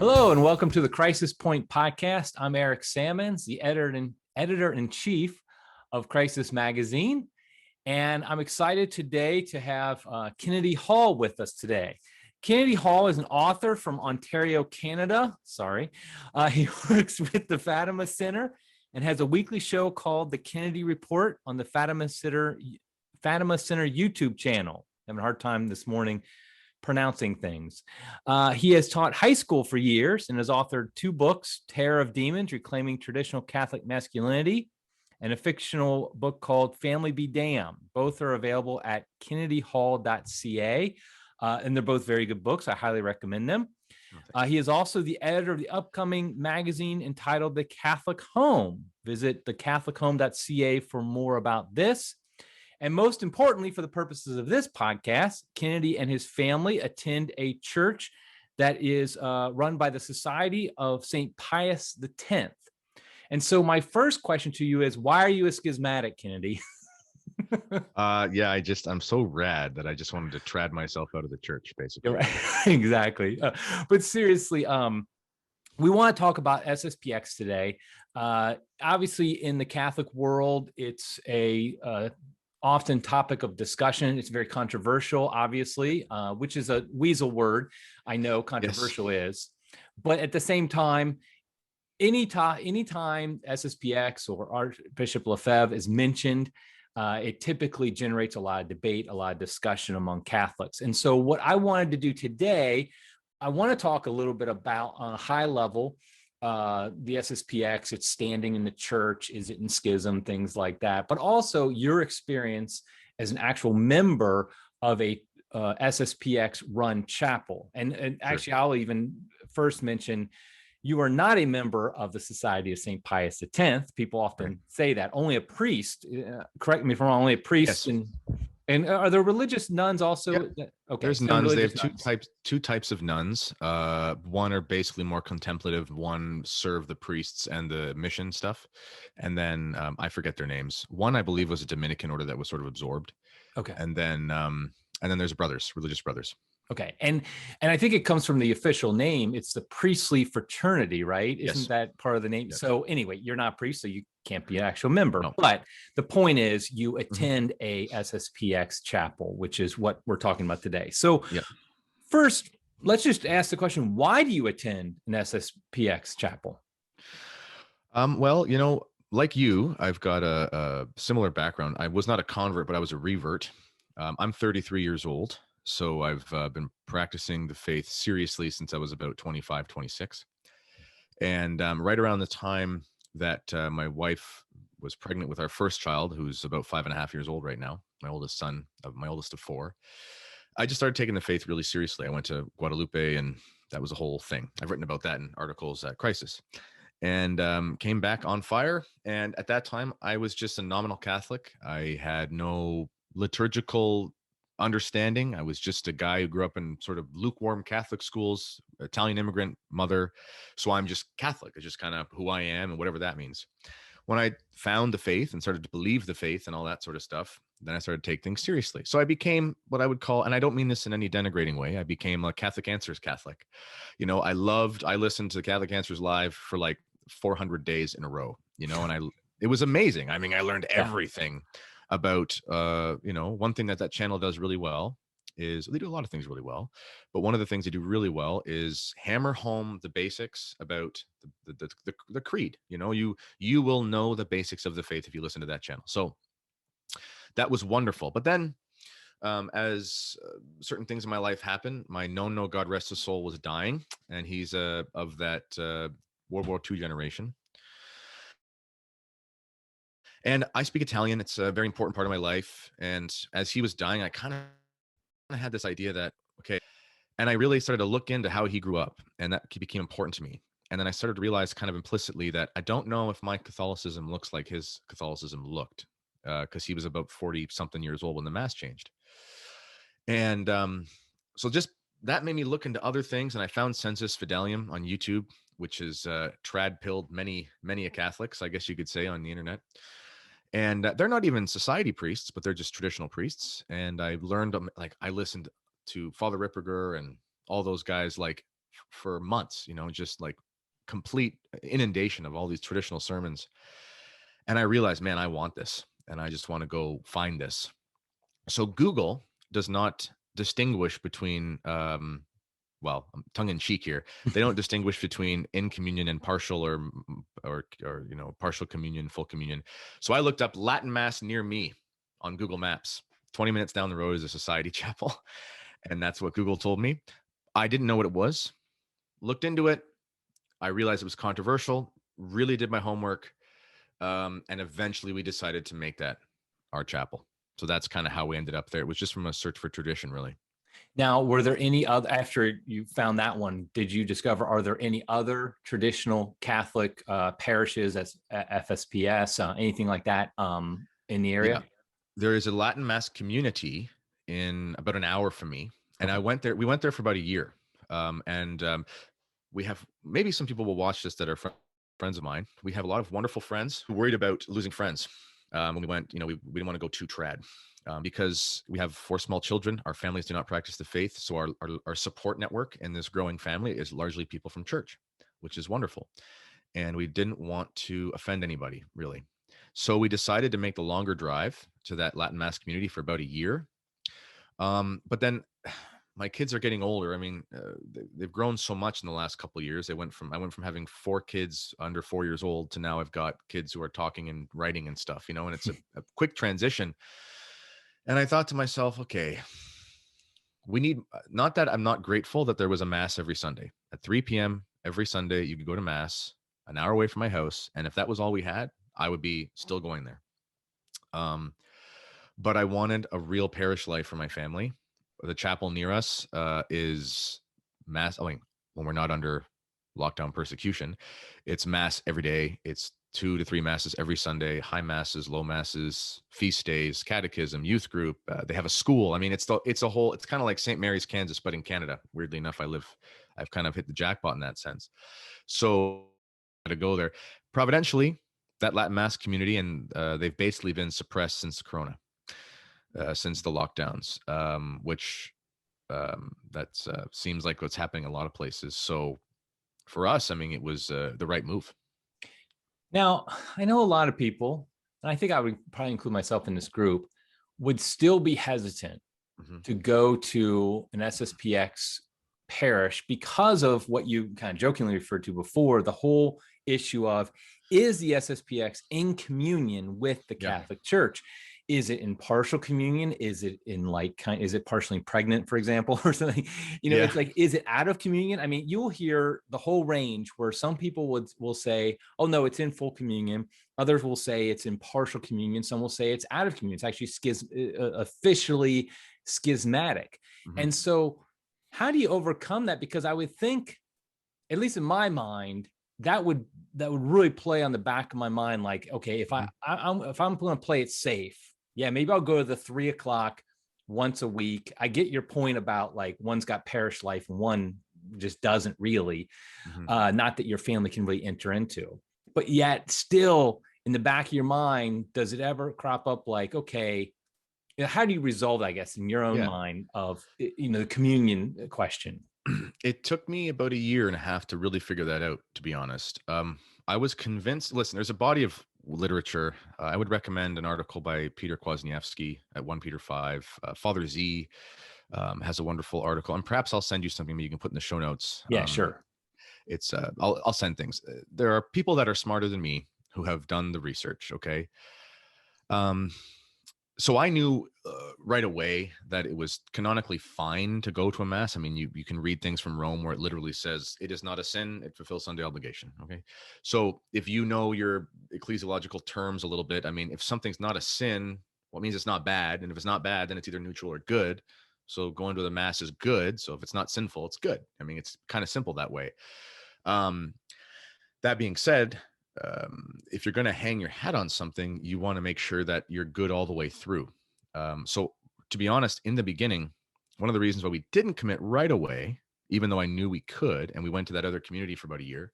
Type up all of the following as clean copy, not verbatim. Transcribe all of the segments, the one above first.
Hello, and welcome to the Crisis Point podcast. I'm Eric Sammons, the editor-in-chief of Crisis Magazine, and I'm excited today to have Kennedy Hall with us today. Kennedy Hall is an author from Ontario, Canada. He works with the Fatima Center and has a weekly show called The Kennedy Report on the Fatima Center YouTube channel. I'm having a hard time this morning pronouncing things. He has taught high school for years and has authored 2 books, Terror of Demons, Reclaiming Traditional Catholic Masculinity, and a fictional book called Family Be Damned. Both are available at kennedyhall.ca, and they're both very good books. I highly recommend them. He is also the editor of the upcoming magazine entitled The Catholic Home. Visit thecatholichome.ca for more about this. And most importantly, for the purposes of this podcast, Kennedy and his family attend a church that is run by the Society of St. Pius X. And so my first question to you is, why are you a schismatic, Kennedy? I'm so rad that I just wanted to trad myself out of the church, basically. Right. Exactly. But seriously, we want to talk about SSPX today. Obviously, in the Catholic world, it's a often topic of discussion. It's very controversial, obviously, which is a weasel word. I know controversial is, but at the same time, anytime SSPX or Archbishop Lefebvre is mentioned, it typically generates a lot of debate, a lot of discussion among Catholics. And so what I wanted to do today, I want to talk a little bit about, on a high level, the SSPX, its standing in the church, is it in schism, things like that, but also your experience as an actual member of a SSPX run chapel. And actually, I'll even first mention, you are not a member of the Society of St. Pius X. People often say that. Only a priest, correct me if I'm wrong, only a priest. Yes. And are there religious nuns also? Yep. Okay, there's nuns. They have two types of nuns. One are basically more contemplative. One serve the priests and the mission stuff. And then I forget their names. One, I believe, was a Dominican order that was sort of absorbed. Okay. And then there's brothers, religious brothers. Okay. And I think it comes from the official name. It's the priestly fraternity, right? Yes. Isn't that part of the name? Yes. So anyway, you're not a priest, so you can't be an actual member. No. But the point is, you attend a SSPX chapel, which is what we're talking about today. So first, let's just ask the question, why do you attend an SSPX chapel? Well, like you, I've got a similar background. I was not a convert, but I was a revert. I'm 33 years old. So I've been practicing the faith seriously since I was about 25, 26. And right around the time that my wife was pregnant with our first child, who's about 5.5 years old right now, my oldest son, my oldest of 4, I just started taking the faith really seriously. I went to Guadalupe, and that was a whole thing. I've written about that in articles at Crisis. And came back on fire. And at that time, I was just a nominal Catholic. I had no liturgical understanding. I was just a guy who grew up in sort of lukewarm Catholic schools, Italian immigrant mother. So I'm just Catholic. It's just kind of who I am, and whatever that means. When I found the faith and started to believe the faith and all that sort of stuff, then I started to take things seriously. So I became what I would call, and I don't mean this in any denigrating way, I became a Catholic Answers Catholic. I listened to the Catholic Answers live for like 400 days in a row, and it was amazing. I mean, I learned everything about, one thing that channel does really well is, they do a lot of things really well, but one of the things they do really well is hammer home the basics about the creed. You will know the basics of the faith if you listen to that channel. So that was wonderful. But then as certain things in my life happened, my no, God rest his soul, was dying, and he's of that World War II generation. And I speak Italian. It's a very important part of my life. And as he was dying, I kind of had this idea that, okay, and I really started to look into how he grew up, and that became important to me. And then I started to realize kind of implicitly that I don't know if my Catholicism looks like his Catholicism looked, because he was about 40 something years old when the mass changed. And so just that made me look into other things. And I found Sensus Fidelium on YouTube, which is trad-pilled many a Catholics, I guess you could say, on the internet. And they're not even society priests, but they're just traditional priests. And I learned, I listened to Father Ripperger and all those guys, like for months, just like complete inundation of all these traditional sermons. And I realized, man, I want this, and I just want to go find this. So Google does not distinguish between, well, I'm tongue in cheek here. They don't distinguish between in communion and partial or partial communion, full communion. So I looked up Latin Mass near me on Google Maps. 20 minutes down the road is a society chapel. And that's what Google told me. I didn't know what it was. Looked into it. I realized it was controversial, really did my homework. And eventually we decided to make that our chapel. So that's kind of how we ended up there. It was just from a search for tradition, really. Now, were there any other, after you found that one, did you discover, are there any other traditional Catholic parishes as FSPS, anything like that in the area? Yeah. There is a Latin Mass community in about an hour from me. And I went there, we went there for about a year. We have, maybe some people will watch this that are friends of mine. We have a lot of wonderful friends who worried about losing friends. When we went, we didn't want to go too trad. Because we have 4 small children, our families do not practice the faith. So our support network in this growing family is largely people from church, which is wonderful. And we didn't want to offend anybody, really. So we decided to make the longer drive to that Latin Mass community for about a year. But then my kids are getting older. I mean, they've grown so much in the last couple of years. I went from having 4 kids under 4 years old to now I've got kids who are talking and writing and stuff, and it's a quick transition. And I thought to myself, okay, we need, not that I'm not grateful that there was a Mass every Sunday at 3 p.m. every Sunday. You could go to Mass an hour away from my house. And if that was all we had, I would be still going there. But I wanted a real parish life for my family. The chapel near us is Mass. I mean, when we're not under lockdown persecution, it's Mass every day. It's 2 to 3 Masses every Sunday, high Masses, low Masses, feast days, catechism, youth group. They have a school. I mean, it's kind of like St. Mary's, Kansas, but in Canada. Weirdly enough, I've kind of hit the jackpot in that sense. So to go there. Providentially, that Latin Mass community, and they've basically been suppressed since the Corona, since the lockdowns, which seems like what's happening in a lot of places. So for us, I mean, it was the right move. Now, I know a lot of people, and I think I would probably include myself in this group, would still be hesitant to go to an SSPX parish because of what you kind of jokingly referred to before, the whole issue of, is the SSPX in communion with the Catholic Church? Is it in partial communion? Is it in is it partially pregnant, for example, or something? It's like, is it out of communion? I mean, you'll hear the whole range where some people will say, oh no, it's in full communion. Others will say it's in partial communion. Some will say it's out of communion. It's actually officially schismatic. And so how do you overcome that? Because I would think, at least in my mind, that would really play on the back of my mind. Like, okay, if I'm going to play it safe, maybe I'll go to the 3 o'clock once a week. I get your point about like one's got parish life and one just doesn't really, not that your family can really enter into, but yet still in the back of your mind, does it ever crop up like, okay, how do you resolve, I guess, in your own mind of, the communion question? It took me about 1.5 years to really figure that out, to be honest. I was convinced, listen, there's a body of literature. I would recommend an article by Peter Kwasniewski at 1 Peter 5. Father Z has a wonderful article, and perhaps I'll send you something that you can put in the show notes. Yeah, sure. It's I'll send things. There are people that are smarter than me who have done the research. Okay. So I knew right away that it was canonically fine to go to a Mass. I mean, you can read things from Rome where it literally says it is not a sin, it fulfills Sunday obligation. Okay. So if you know your ecclesiological terms a little bit, I mean, if something's not a sin, well, it means it's not bad. And if it's not bad, then it's either neutral or good. So going to the Mass is good. So if it's not sinful, it's good. I mean, it's kind of simple that way. That being said, if you're going to hang your hat on something, you want to make sure that you're good all the way through. So to be honest, in the beginning, one of the reasons why we didn't commit right away, even though I knew we could, and we went to that other community for about 1 year,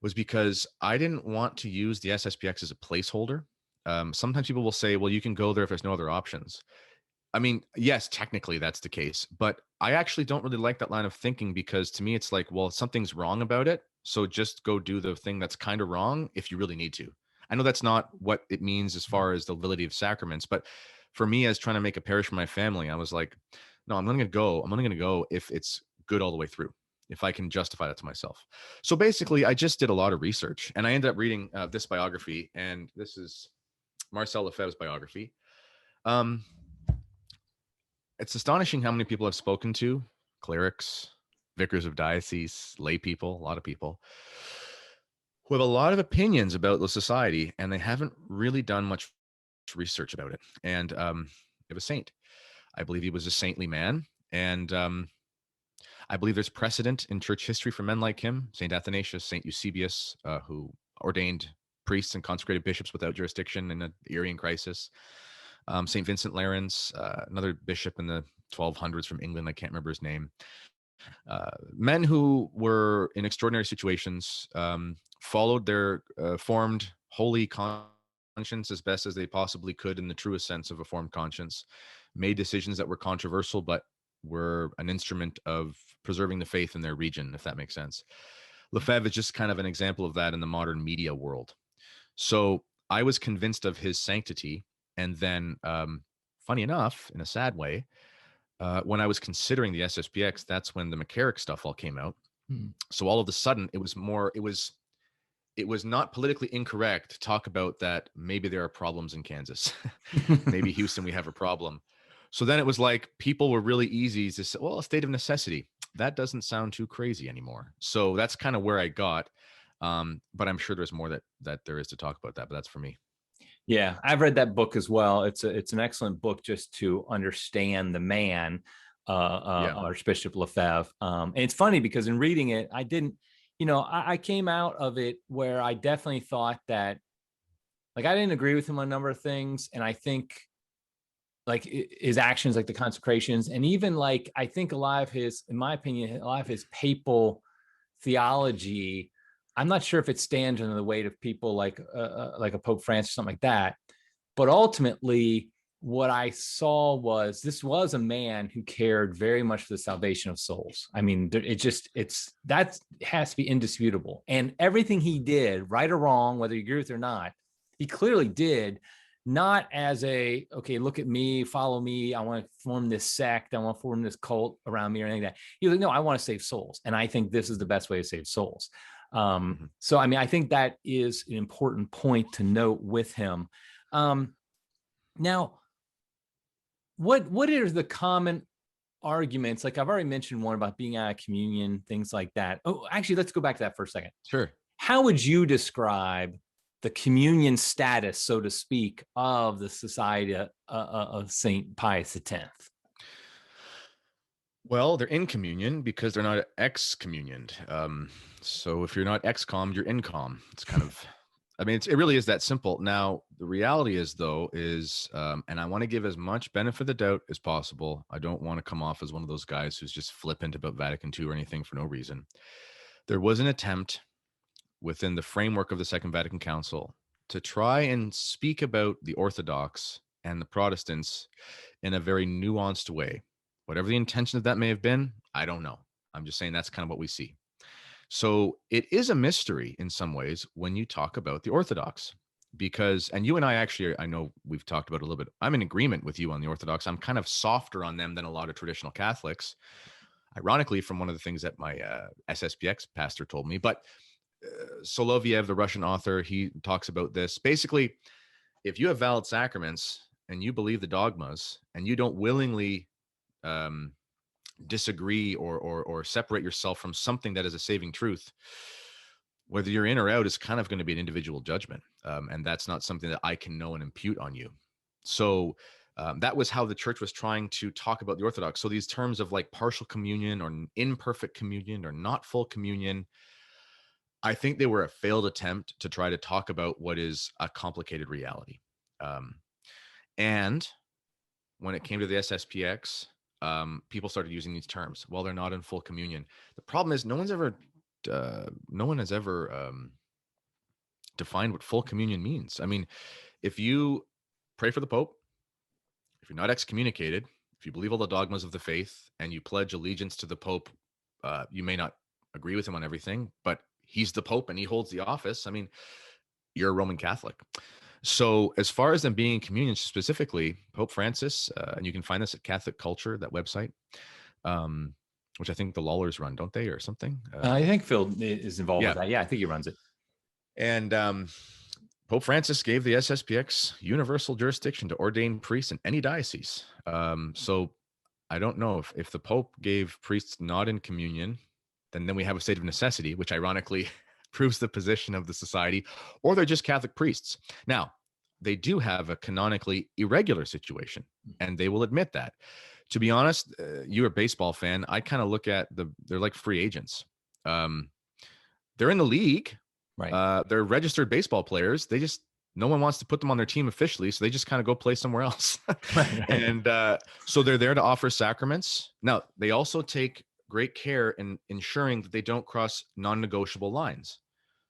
was because I didn't want to use the SSPX as a placeholder. Sometimes people will say, well, you can go there if there's no other options. I mean, yes, technically that's the case, but I actually don't really like that line of thinking, because to me it's like, well, something's wrong about it, so just go do the thing that's kind of wrong if you really need to. I know that's not what it means as far as the validity of sacraments, but for me, as trying to make a parish for my family, I was like, no, I'm only going to go if it's good all the way through, if I can justify that to myself. So basically, I just did a lot of research, and I ended up reading this biography, and this is Marcel Lefebvre's biography. Um, it's astonishing how many people I've spoken to, clerics, vicars of diocese, lay people, a lot of people who have a lot of opinions about the society, and they haven't really done much research about it. And it was saint. I believe he was a saintly man. And I believe there's precedent in church history for men like him, St. Athanasius, St. Eusebius, who ordained priests and consecrated bishops without jurisdiction in the Arian crisis. St. Vincent Larens, another bishop in the 1200s from England, I can't remember his name. Men who were in extraordinary situations, followed their formed holy conscience as best as they possibly could, in the truest sense of a formed conscience, made decisions that were controversial, but were an instrument of preserving the faith in their region, if that makes sense. Lefebvre is just kind of an example of that in the modern media world. So I was convinced of his sanctity. And then, funny enough, in a sad way, when I was considering the SSPX, that's when the McCarrick stuff all came out. So all of a sudden, it was not politically incorrect to talk about that maybe there are problems in Kansas. Maybe Houston, we have a problem. So then it was like people were really easy to say, well, a state of necessity. That doesn't sound too crazy anymore. So that's kind of where I got. But I'm sure there's more that there is to talk about that. But that's for me. Yeah, I've read that book as well. It's an excellent book just to understand the man, Yeah. Archbishop Lefebvre. And it's funny because in reading it, I didn't, I came out of it where I definitely thought that, like, I didn't agree with him on a number of things, and I think, like, his actions, like the consecrations, and even, like, I think a lot of his, in my opinion, a lot of his papal theology, I'm not sure if it stands under the weight of people like a Pope Francis or something like that. But ultimately, what I saw was this was a man who cared very much for the salvation of souls. I mean, that has to be indisputable. And everything he did, right or wrong, whether you agree with it or not, he clearly did, not as a, okay, look at me, follow me, I want to form this sect, I want to form this cult around me or anything like that. He was like, no, I want to save souls. And I think this is the best way to save souls. So, I mean, I think that is an important point to note with him. Now, what are the common arguments? Like, I've already mentioned one about being out of communion, things like that. Oh, actually, let's go back to that for a second. Sure. How would you describe the communion status, so to speak, of the Society of St. Pius X? Well, they're in communion because they're not excommunioned. So if you're not excom, you're incom. It's kind of, I mean, it really is that simple. Now, the reality is, though, and I want to give as much benefit of the doubt as possible. I don't want to come off as one of those guys who's just flippant about Vatican II or anything for no reason. There was an attempt within the framework of the Second Vatican Council to try and speak about the Orthodox and the Protestants in a very nuanced way. Whatever the intention of that may have been, I don't know. I'm just saying that's kind of what we see. So it is a mystery in some ways when you talk about the Orthodox, because, and you and I actually, I know we've talked about it a little bit. I'm in agreement with you on the Orthodox. I'm kind of softer on them than a lot of traditional Catholics, ironically, from one of the things that my SSPX pastor told me. But Soloviev, the Russian author, he talks about this. Basically, if you have valid sacraments and you believe the dogmas and you don't willingly disagree or separate yourself from something that is a saving truth, whether you're in or out is kind of going to be an individual judgment. And that's not something that I can know and impute on you. So that was how the church was trying to talk about the Orthodox. So these terms of like partial communion or imperfect communion or not full communion, I think they were a failed attempt to try to talk about what is a complicated reality. And when it came to the SSPX, people started using these terms. Well, they're not in full communion. The problem is no one has ever defined what full communion means. I mean, if you pray for the Pope, if you're not excommunicated, if you believe all the dogmas of the faith and you pledge allegiance to the Pope, you may not agree with him on everything, but he's the Pope and he holds the office. I mean, you're a Roman Catholic. So as far as them being in communion specifically, Pope Francis, and you can find this at Catholic Culture, that website, which I think the Lawlers run, don't they, or something? I think Phil is involved with that. Yeah, I think he runs it. And Pope Francis gave the SSPX universal jurisdiction to ordain priests in any diocese. So I don't know if the Pope gave priests not in communion, then we have a state of necessity, which ironically proves the position of the society, or they're just Catholic priests. Now, they do have a canonically irregular situation, and they will admit that. To be honest, you're a baseball fan. I kind of look at they're like free agents. They're in the league. Right. They're registered baseball players. No one wants to put them on their team officially, so they just kind of go play somewhere else. And so they're there to offer sacraments. Now, they also take great care in ensuring that they don't cross non-negotiable lines.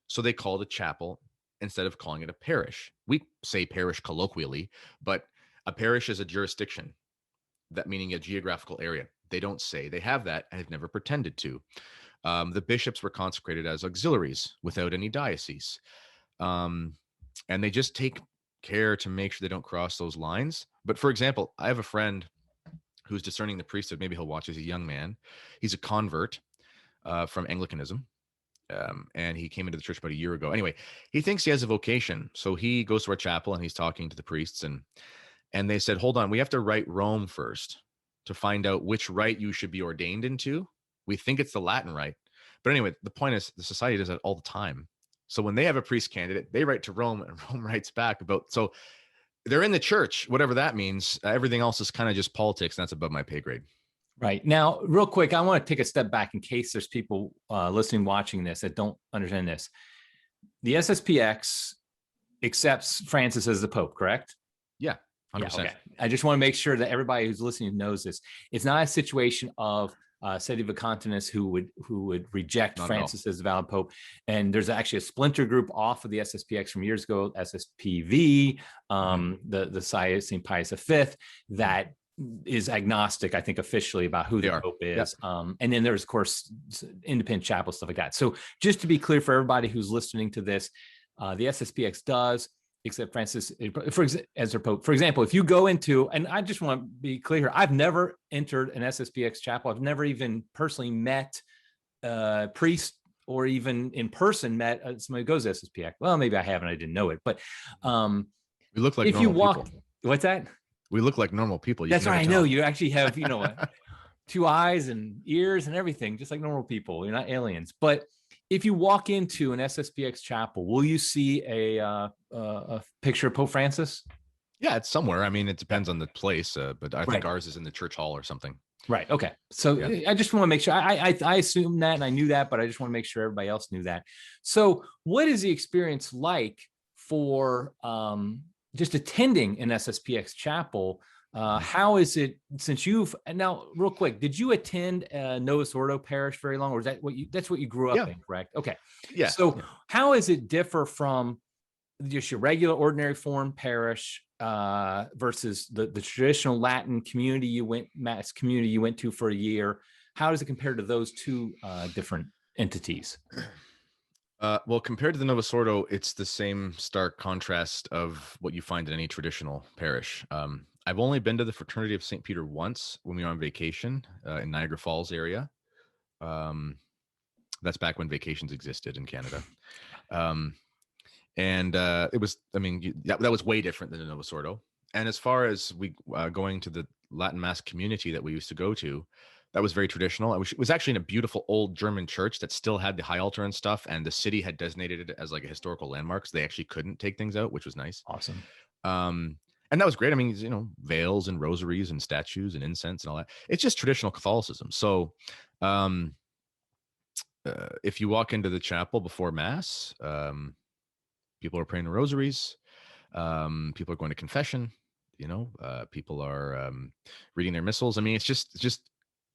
So they call it a chapel instead of calling it a parish. We say parish colloquially, but a parish is a jurisdiction, that meaning a geographical area. They don't say they have that and have never pretended to. The bishops were consecrated as auxiliaries without any diocese. And they just take care to make sure they don't cross those lines. But for example, I have a friend who's discerning the priesthood. Maybe he'll watch as a young man. He's a convert from Anglicanism. And he came into the church about a year ago. Anyway, he thinks he has a vocation. So he goes to our chapel and he's talking to the priests. And they said, hold on, we have to write Rome first to find out which rite you should be ordained into. We think it's the Latin rite. But anyway, the point is the society does that all the time. So when they have a priest candidate, they write to Rome and Rome writes back about, so they're in the church, whatever that means. Everything else is kind of just politics. And that's above my pay grade. Right. Now, real quick, I want to take a step back in case there's people listening, watching this that don't understand this. The SSPX accepts Francis as the Pope, correct? Yeah, 100%. Yeah, okay. I just want to make sure that everybody who's listening knows this. It's not a situation of Sede Vacantinus who would reject Francis as the valid Pope. And there's actually a splinter group off of the SSPX from years ago, SSPV, the St. Pius V, that is agnostic, I think, officially about who the Pope is. Yep. And then there's, of course, independent chapel, stuff like that. So just to be clear for everybody who's listening to this, the SSPX does accept Francis as their Pope. For example, if you go into, and I just want to be clear here, I've never entered an SSPX chapel. I've never even personally met a priest or even in person met somebody who goes to SSPX. Well, maybe I haven't, I didn't know it, but we look like if you walk, people. What's that? We look like normal people. That's right. I know you actually have, two eyes and ears and everything, just like normal people. You're not aliens. But if you walk into an SSPX chapel, will you see a picture of Pope Francis? Yeah, it's somewhere. I mean, it depends on the place, but I think ours is in the church hall or something. Right. Okay. So I just want to make sure. I assumed that and I knew that, but I just want to make sure everybody else knew that. So what is the experience like for just attending an SSPX chapel? How is it since now real quick, did you attend Novus Ordo parish very long, or is that that's what you grew up in, correct? Okay. Yeah. So how does it differ from just your regular ordinary form parish versus the traditional Latin mass community you went to for a year? How does it compare to those two different entities? Well, compared to the Novus Ordo, it's the same stark contrast of what you find in any traditional parish. I've only been to the Fraternity of St. Peter once when we were on vacation in Niagara Falls area. That's back when vacations existed in Canada. And it was, that was way different than the Novus Ordo. And as far as we going to the Latin Mass community that we used to go to, that was very traditional. It was actually in a beautiful old German church that still had the high altar and stuff. And the city had designated it as like a historical landmark. So they actually couldn't take things out, which was nice. Awesome. And that was great. I mean, veils and rosaries and statues and incense and all that. It's just traditional Catholicism. So if you walk into the chapel before Mass, people are praying the rosaries. People are going to confession. People are reading their missals. I mean, it's just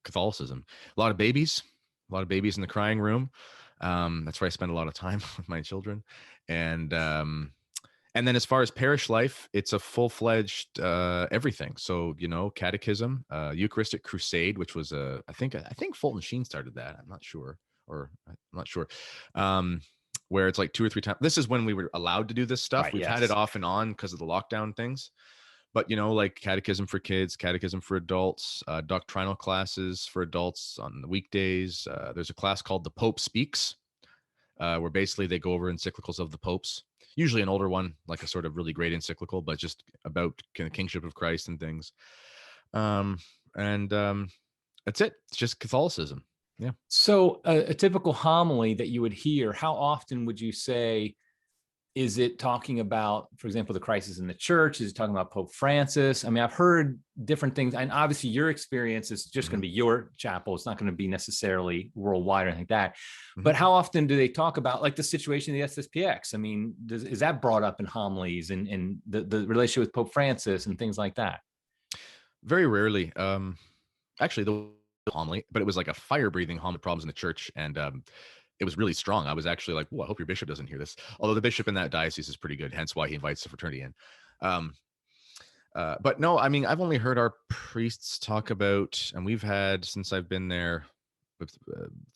Catholicism. A lot of babies in the crying room. That's where I spend a lot of time with my children. And And then as far as parish life, it's a full-fledged everything. So, catechism, Eucharistic crusade, which was I think Fulton Sheen started that. I'm not sure. Where it's like 2 or 3 times. This is when we were allowed to do this stuff. Right, We've had it off and on because of the lockdown things. But, like catechism for kids, catechism for adults, doctrinal classes for adults on the weekdays. There's a class called The Pope Speaks, where basically they go over encyclicals of the popes, usually an older one, like a sort of really great encyclical, but just about kind of kingship of Christ and things. And that's it. It's just Catholicism. Yeah. So a typical homily that you would hear, how often would you say, is it talking about, for example, the crisis in the church? Is it talking about Pope Francis? I mean, I've heard different things, and obviously your experience is just going to be your chapel. It's not going to be necessarily worldwide or anything like that. But how often do they talk about like the situation in the SSPX? I mean, is that brought up in homilies and the relationship with Pope Francis and things like that? Very rarely. Actually, the homily, but it was like a fire-breathing homily, problems in the church, and it was really strong. I was actually like, "Well, I hope your bishop doesn't hear this." Although the bishop in that diocese is pretty good, hence why he invites the fraternity in. But no, I mean, I've only heard our priests talk about, and we've had, since I've been there,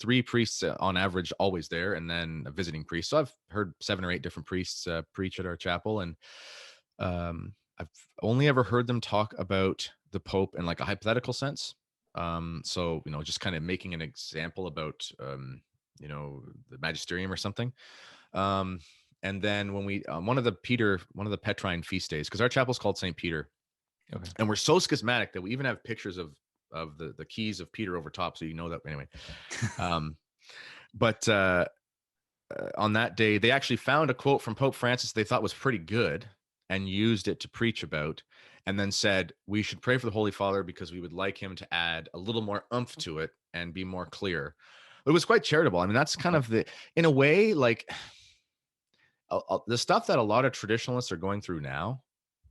3 priests on average always there, and then a visiting priest. So I've heard 7 or 8 different priests preach at our chapel, and I've only ever heard them talk about the Pope in like a hypothetical sense. So just kind of making an example about the magisterium or something. And then when we one of the Petrine feast days, because our chapel's called St. Peter, and we're so schismatic that we even have pictures of the keys of Peter over top, so that anyway. But on that day, they actually found a quote from Pope Francis they thought was pretty good and used it to preach about, and then said we should pray for the Holy Father because we would like him to add a little more oomph to it and be more clear. It was quite charitable. I mean, that's kind of in a way, like the stuff that a lot of traditionalists are going through now.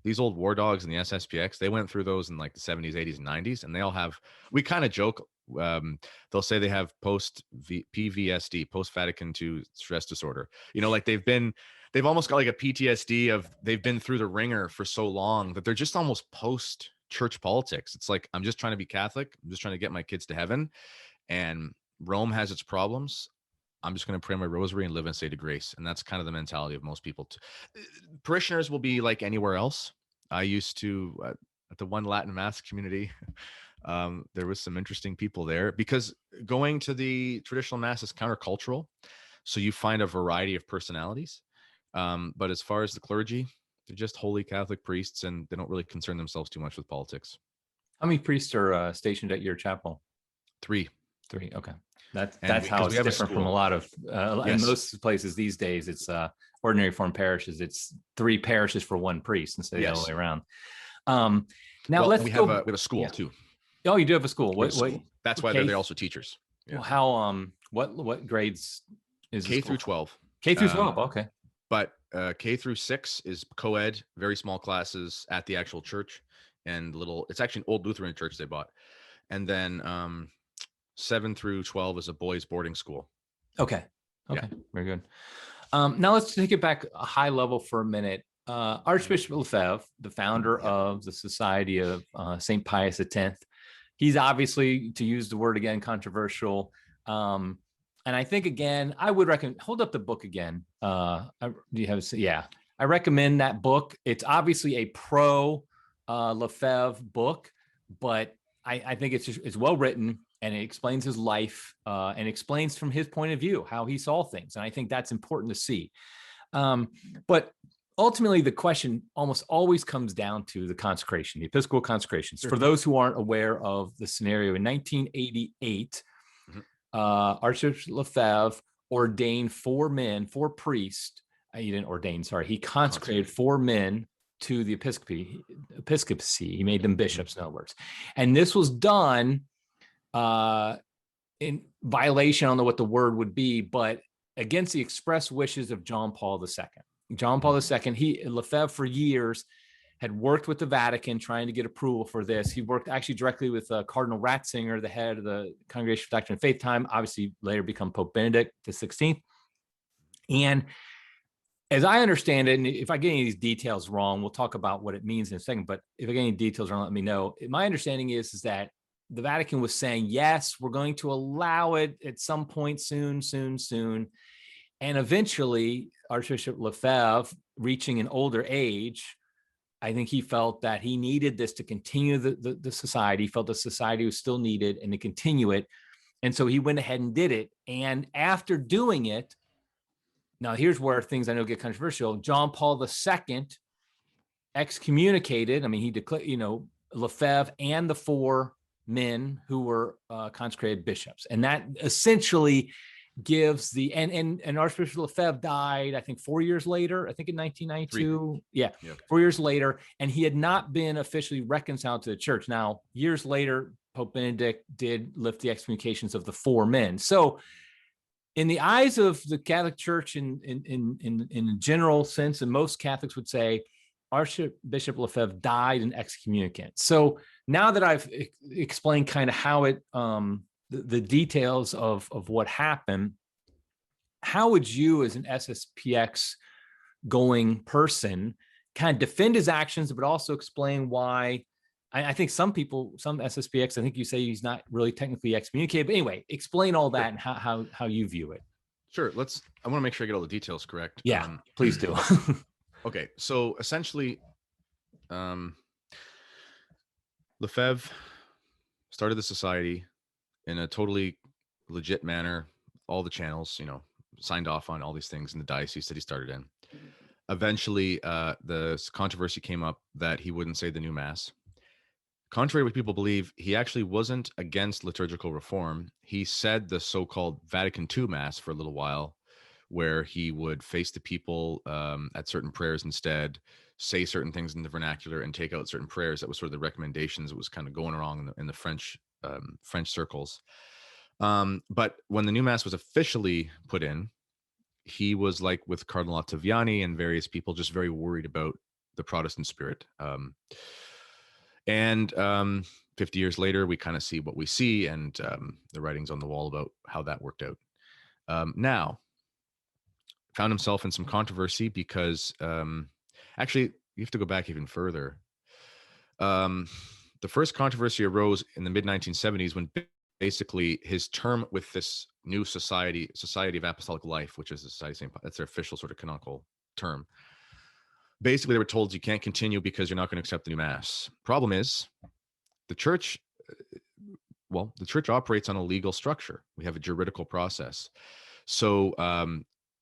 These old war dogs in the SSPX, they went through those in like the 70s, 80s, and 90s, and they all have, we kind of joke, they'll say they have PVSD, post-Vatican II stress disorder. Like they've almost got like a PTSD of they've been through the ringer for so long that they're just almost post-church politics. It's like, I'm just trying to be Catholic. I'm just trying to get my kids to heaven. And Rome has its problems. I'm just going to pray my rosary and live in a state of grace. And that's kind of the mentality of most people. Parishioners will be like anywhere else. I used to, at the one Latin Mass community, there was some interesting people there because going to the traditional Mass is countercultural. So you find a variety of personalities. But as far as the clergy, they're just holy Catholic priests, and they don't really concern themselves too much with politics. How many priests are stationed at your chapel? 3. Okay. That's how it's different from a lot of in most places these days. It's ordinary form parishes. It's 3 parishes for 1 priest instead of the other way around. Now we have a school too. Oh, you do have a school. What? That's why they're also teachers. Yeah. Well, how? What grades is K through 12? K through 12. Okay. But K through 6 is co-ed, very small classes at the actual church, and it's actually an old Lutheran church they bought, and then 7 through 12 is a boys' boarding school. Okay. Yeah. Very good. Now let's take it back a high level for a minute. Archbishop Lefebvre, the founder of the Society of St. Pius X, he's obviously, to use the word again, controversial. And I think, again, I would recommend, hold up the book again. Do you have? Yeah, I recommend that book. It's obviously a pro Lefebvre book, but I think it's well written. And it explains his life and explains from his point of view how he saw things. And I think that's important to see. But ultimately, the question almost always comes down to the consecration, the episcopal consecrations. Sure. For those who aren't aware of the scenario, in 1988, Archbishop Lefebvre ordained 4 priests. He didn't ordain, sorry. He consecrated 4 men to the episcopacy. He made them bishops, in other words. And this was done in violation, I don't know what the word would be, but against the express wishes of John Paul II. John Paul II, Lefebvre for years had worked with the Vatican trying to get approval for this. He worked actually directly with Cardinal Ratzinger, the head of the Congregation for Doctrine and Faith time, obviously later become Pope Benedict XVI. And as I understand it, and if I get any of these details wrong, we'll talk about what it means in a second, but if I get any details wrong, let me know. My understanding is that the Vatican was saying, yes, we're going to allow it at some point soon. And eventually, Archbishop Lefebvre, reaching an older age, I think he felt that he needed this to continue the society. He felt the society was still needed and to continue it. And so he went ahead and did it. And after doing it, now here's where things I know get controversial. John Paul II excommunicated. I mean, he declared, Lefebvre and the 4 men who were consecrated bishops. And that essentially gives the, and Archbishop Lefebvre died, I think 4 years later, I think in 1992. Yeah, 4 years later. And he had not been officially reconciled to the church. Now, years later, Pope Benedict did lift the excommunications of the 4 men. So in the eyes of the Catholic Church in a general sense, and most Catholics would say, Archbishop Lefebvre died an excommunicant. So now that I've explained kind of how it, the details of what happened, how would you as an SSPX going person kind of defend his actions, but also explain why? I think some SSPX, I think you say he's not really technically excommunicated, but anyway, explain all that and how you view it. Sure. I want to make sure I get all the details correct. Yeah, please do. Okay. So essentially, Lefebvre started the society in a totally legit manner, all the channels, signed off on all these things in the diocese that he started in. Eventually, the controversy came up that he wouldn't say the new Mass. Contrary to what people believe, he actually wasn't against liturgical reform. He said the so-called Vatican II Mass for a little while, where he would face the people at certain prayers instead, say certain things in the vernacular, and take out certain prayers. That was sort of the recommendations that was kind of going around in the French circles. But when the new Mass was officially put in, he was, like with Cardinal Ottaviani and various people, just very worried about the Protestant spirit. And 50 years later, we kind of see what we see, and the writings on the wall about how that worked out. Now, found himself in some controversy because actually, you have to go back even further. The first controversy arose in the mid-1970s when basically his term with this new Society of Apostolic Life, which is the Society of St. Paul, that's their official sort of canonical term. Basically, they were told you can't continue because you're not going to accept the new Mass. Problem is, the church operates on a legal structure. We have a juridical process. So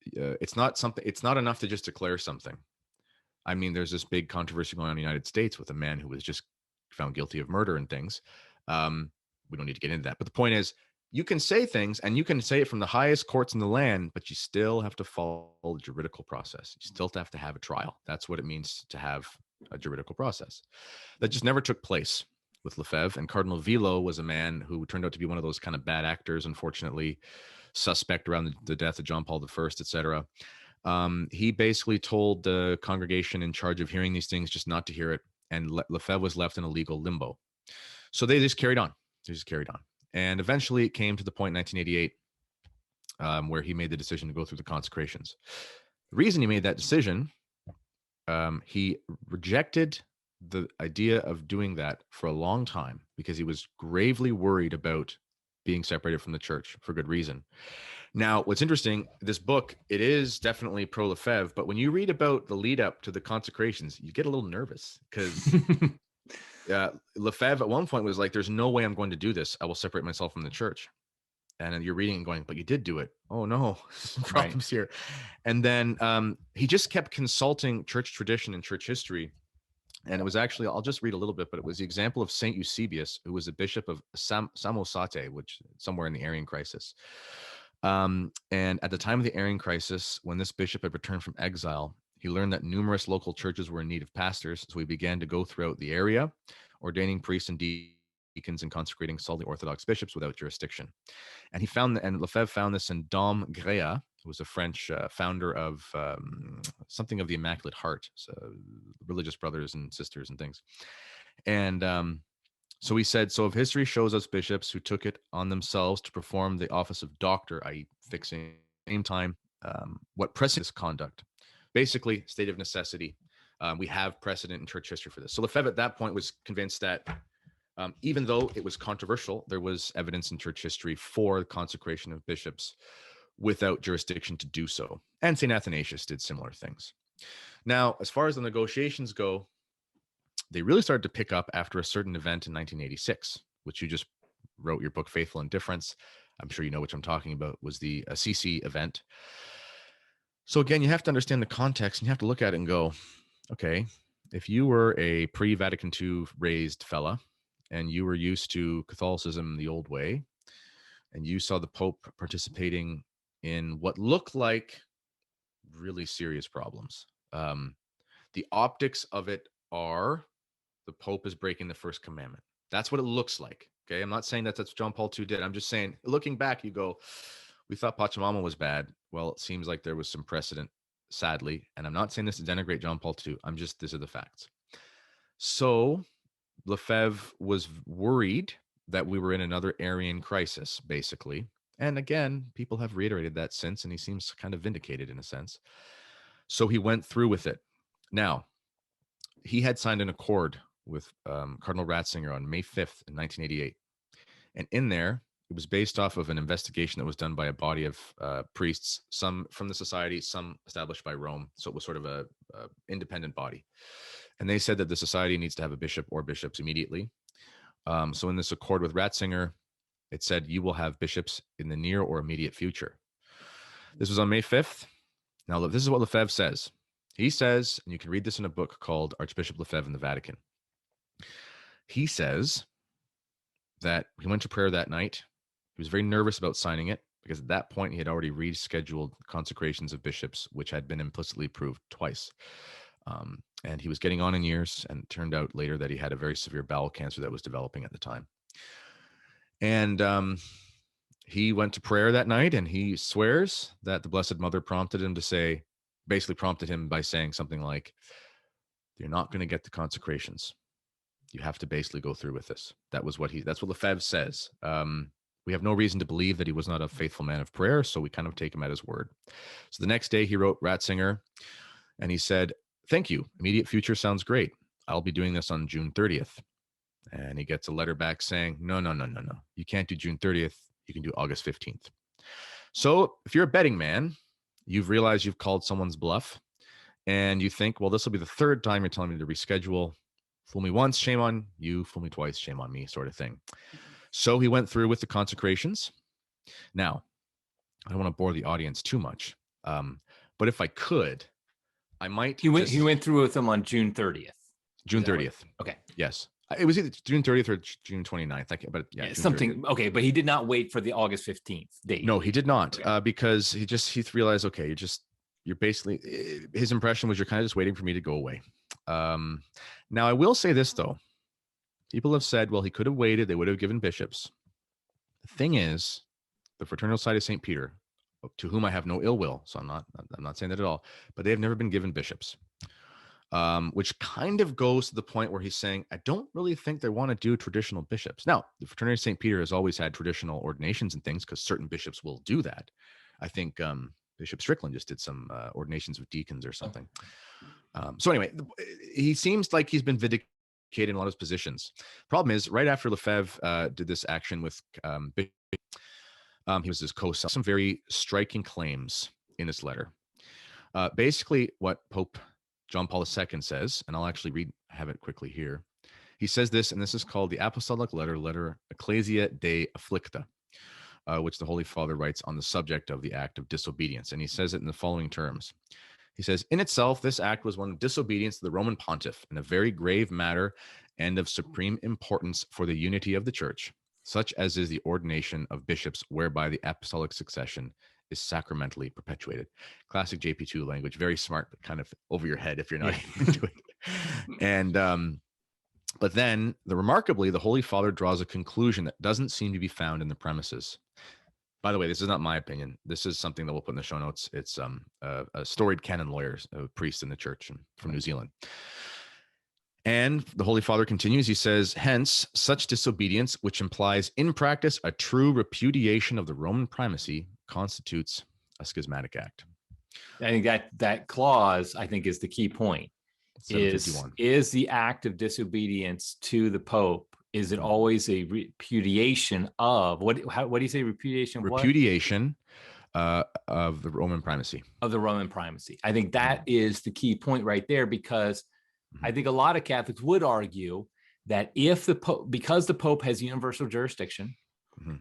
it's not enough to just declare something. I mean, there's this big controversy going on in the United States with a man who was just found guilty of murder and things. We don't need to get into that. But the point is, you can say things, and you can say it from the highest courts in the land, but you still have to follow the juridical process. You still have to have a trial. That's what it means to have a juridical process. That just never took place with Lefebvre. And Cardinal Vilo was a man who turned out to be one of those kind of bad actors, unfortunately, suspect around the death of John Paul I, etc. He basically told the congregation in charge of hearing these things just not to hear it, and Lefebvre was left in a legal limbo. So they just carried on. And eventually it came to the point in 1988 where he made the decision to go through the consecrations. The reason he made that decision, he rejected the idea of doing that for a long time because he was gravely worried about being separated from the church, for good reason. Now, what's interesting, this book, it is definitely pro-Lefebvre, but when you read about the lead up to the consecrations, you get a little nervous because Lefebvre at one point was like, there's no way I'm going to do this. I will separate myself from the church. And then you're reading and going, but you did do it. Oh no, problems here. And then he just kept consulting church tradition and church history. And it was actually, I'll just read a little bit, but it was the example of Saint Eusebius, who was a bishop of Samosate, which somewhere in the Arian crisis. And at the time of the Arian crisis, when this bishop had returned from exile, he learned that numerous local churches were in need of pastors. So he began to go throughout the area, ordaining priests and deacons and consecrating solidly Orthodox bishops without jurisdiction. And Lefebvre found this in Dom Grea, who was a French founder of something of the Immaculate Heart, so religious brothers and sisters and things. And so he said, so if history shows us bishops who took it on themselves to perform the office of doctor, i.e. fixing at the same time, what precedents conduct? basically state of necessity. We have precedent in church history for this. So Lefebvre at that point was convinced that even though it was controversial, there was evidence in church history for the consecration of bishops without jurisdiction to do so. And St. Athanasius did similar things. Now, as far as the negotiations go, they really started to pick up after a certain event in 1986, which you just wrote your book, Faithful Indifference. I'm sure you know which I'm talking about, was the Assisi event. So again, you have to understand the context and you have to look at it and go, okay, if you were a pre-Vatican II raised fella and you were used to Catholicism the old way, and you saw the Pope participating in what looked like really serious problems. The optics of it are the Pope is breaking the first commandment. That's what it looks like. Okay. I'm not saying that that's what John Paul II did. I'm just saying, looking back, you go, we thought Pachamama was bad. Well, it seems like there was some precedent, sadly. And I'm not saying this to denigrate John Paul II. these are the facts. So Lefebvre was worried that we were in another Arian crisis, basically. And again, people have reiterated that since, and he seems kind of vindicated in a sense. So he went through with it. Now, he had signed an accord with Cardinal Ratzinger on May 5th in 1988. And in there, it was based off of an investigation that was done by a body of priests, some from the society, some established by Rome. So it was sort of a independent body. And they said that the society needs to have a bishop or bishops immediately. So in this accord with Ratzinger, it said you will have bishops in the near or immediate future. This was on May 5th. Now, this is what Lefebvre says. He says, and you can read this in a book called Archbishop Lefebvre in the Vatican. He says that he went to prayer that night. He was very nervous about signing it because at that point he had already rescheduled consecrations of bishops, which had been implicitly approved twice. And he was getting on in years, and it turned out later that he had a very severe bowel cancer that was developing at the time. And he went to prayer that night, and he swears that the Blessed Mother prompted him by saying something like, you're not going to get the consecrations. You have to basically go through with this. That's what Lefebvre says. We have no reason to believe that he was not a faithful man of prayer, so we kind of take him at his word. So the next day he wrote Ratzinger, and he said, thank you. Immediate future sounds great. I'll be doing this on June 30th. And he gets a letter back saying, no. You can't do June 30th. You can do August 15th. So if you're a betting man, you've realized you've called someone's bluff, and you think, well, this will be the third time you're telling me to reschedule. Fool me once, shame on you. Fool me twice, shame on me, sort of thing. So he went through with the consecrations. Now, I don't want to bore the audience too much, but if I could, I might. He went through with them on June 30th. June 30th. Okay. Yes. It was either June 30th or June 29th. But yeah, something. 30th. Okay, but he did not wait for the August 15th date. No, he did not, because he realized, okay, you're basically, his impression was you're kind of just waiting for me to go away. Now, I will say this, though. People have said, well, he could have waited. They would have given bishops. The thing is, the Fraternal Society of St. Peter, to whom I have no ill will, so I'm not saying that at all, but they have never been given bishops, which kind of goes to the point where he's saying, I don't really think they want to do traditional bishops. Now, the Fraternity of St. Peter has always had traditional ordinations and things because certain bishops will do that. I think Bishop Strickland just did some ordinations of deacons or something. So anyway, he seems like he's been vindicated in a lot of his positions. Problem is, right after Lefebvre did this action with Bishop, he was his co-signer. Some very striking claims in this letter. Basically, what Pope John Paul II says, and I'll actually have it quickly here. He says this, and this is called the Apostolic Letter Ecclesia de Afflicta, which the Holy Father writes on the subject of the act of disobedience. And he says it in the following terms. He says, in itself, this act was one of disobedience to the Roman pontiff in a very grave matter and of supreme importance for the unity of the church, such as is the ordination of bishops, whereby the apostolic succession is sacramentally perpetuated. Classic JP2 language, very smart, but kind of over your head if you're not into it. And, but then, remarkably, the Holy Father draws a conclusion that doesn't seem to be found in the premises. By the way, this is not my opinion. This is something that we'll put in the show notes. It's a storied canon lawyer, a priest in the church from New Zealand. And the Holy Father continues, he says, hence, such disobedience, which implies in practice a true repudiation of the Roman primacy, constitutes a schismatic act. I think that clause, I think, is the key point. 751. Is the act of disobedience to the Pope, is it always a repudiation of what do you say? Repudiation of what? Repudiation of the Roman primacy. Of the Roman primacy. I think that is the key point right there, because I think a lot of Catholics would argue that if the Pope, because the Pope has universal jurisdiction,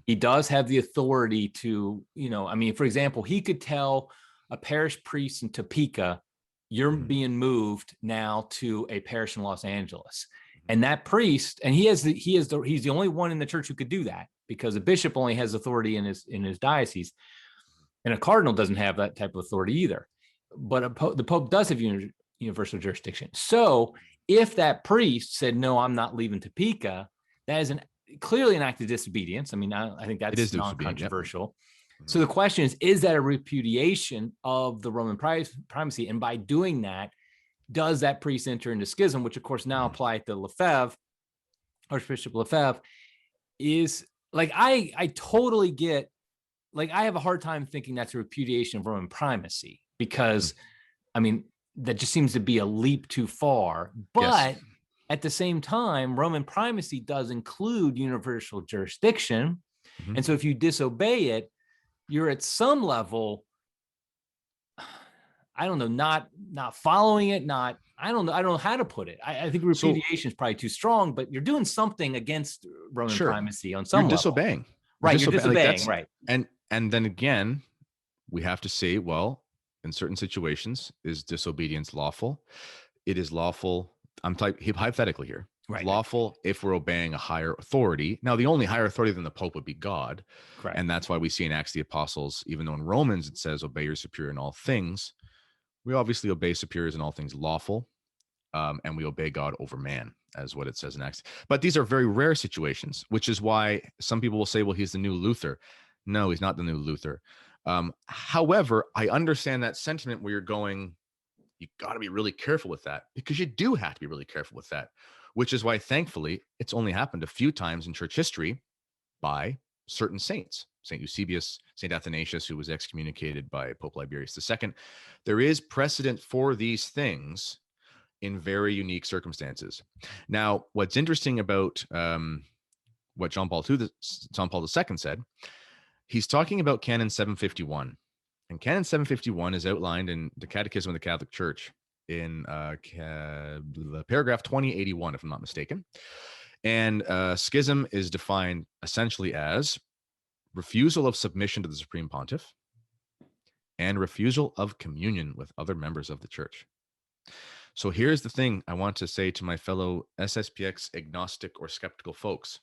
he does have the authority to, I mean, for example, he could tell a parish priest in Topeka, you're being moved now to a parish in Los Angeles. And that priest, and he's the only one in the church who could do that, because a bishop only has authority in his diocese. And a cardinal doesn't have that type of authority either. But the Pope does have universal jurisdiction. So if that priest said, no, I'm not leaving Topeka, that is clearly an act of disobedience. I mean, I think that's non-controversial. Yep. So the question is that a repudiation of the Roman primacy? And by doing that, does that priest enter into schism, which of course now apply to Lefebvre, Archbishop Lefebvre, is like, I totally get, like, I have a hard time thinking that's a repudiation of Roman primacy, because I mean, that just seems to be a leap too far. But at the same time, Roman primacy does include universal jurisdiction. And so if you disobey it, you're at some level, I don't know, not following it, I don't know how to put it. I think repudiation is probably too strong, but you're doing something against Roman primacy on some level. Disobeying. Right, you're disobeying, right. And then again, we have to say, well, in certain situations, is disobedience lawful? It is lawful. I'm hypothetically here. Right. Lawful if we're obeying a higher authority. Now, the only higher authority than the Pope would be God. Correct. And that's why we see in Acts of the Apostles, even though in Romans it says, obey your superior in all things, we obviously obey superiors in all things lawful, and we obey God over man, as what it says in Acts. But these are very rare situations, which is why some people will say, well, he's the new Luther. No, he's not the new Luther. However, I understand that sentiment where you're going, you got to be really careful with that, because you do have to be really careful with that, which is why, thankfully, it's only happened a few times in church history by certain saints. St. Eusebius, St. Athanasius, who was excommunicated by Pope Liberius II. There is precedent for these things in very unique circumstances. Now, what's interesting about what John Paul II said, he's talking about Canon 751. And Canon 751 is outlined in the Catechism of the Catholic Church in paragraph 2081, if I'm not mistaken. And schism is defined essentially as refusal of submission to the Supreme Pontiff and refusal of communion with other members of the Church. So here's the thing I want to say to my fellow SSPX agnostic or skeptical folks.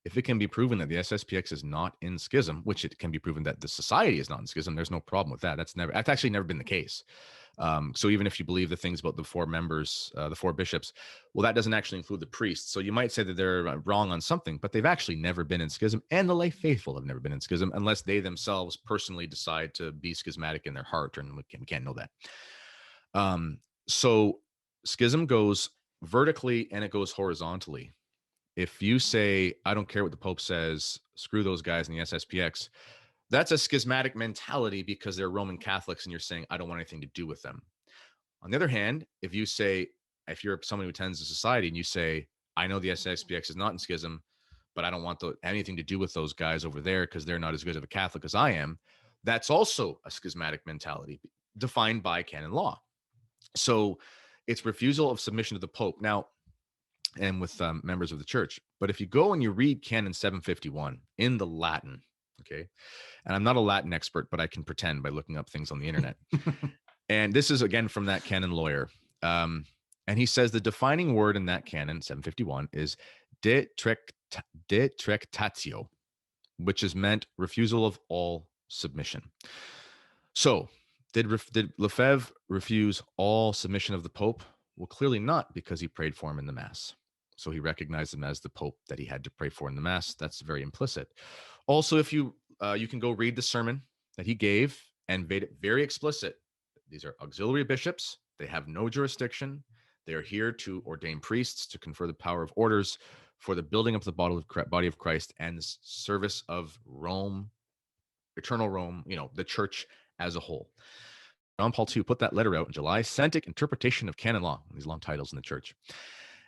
If it can be proven that the SSPX is not in schism, which it can be proven that the society is not in schism, there's no problem with that. That's actually never been the case. So even if you believe the things about the four members, the four bishops, well, that doesn't actually include the priests. So you might say that they're wrong on something, but they've actually never been in schism, and the lay faithful have never been in schism unless they themselves personally decide to be schismatic in their heart, and we can't know that. So schism goes vertically and it goes horizontally. If you say, I don't care what the Pope says, screw those guys in the SSPX, that's a schismatic mentality because they're Roman Catholics and you're saying, I don't want anything to do with them. On the other hand, if you say, if you're someone who attends a society and you say, I know the SSPX is not in schism, but I don't want anything to do with those guys over there because they're not as good of a Catholic as I am, that's also a schismatic mentality defined by canon law. So it's refusal of submission to the Pope. Now, and with members of the church. But if you go and you read Canon 751 in the Latin, okay, and I'm not a Latin expert, but I can pretend by looking up things on the internet. And this is, again, from that canon lawyer. And he says the defining word in that canon, 751, is detractatio, which is meant refusal of all submission. So did Lefebvre refuse all submission of the Pope? Well, clearly not, because he prayed for him in the Mass. So he recognized him as the Pope that he had to pray for in the Mass. That's very implicit. Also, if you can go read the sermon that he gave and made it very explicit. These are auxiliary bishops. They have no jurisdiction. They are here to ordain priests, to confer the power of orders for the building up the body of Christ and the service of Rome, eternal Rome, the church as a whole. John Paul II put that letter out in July, Synthetic Interpretation of Canon Law, these long titles in the church.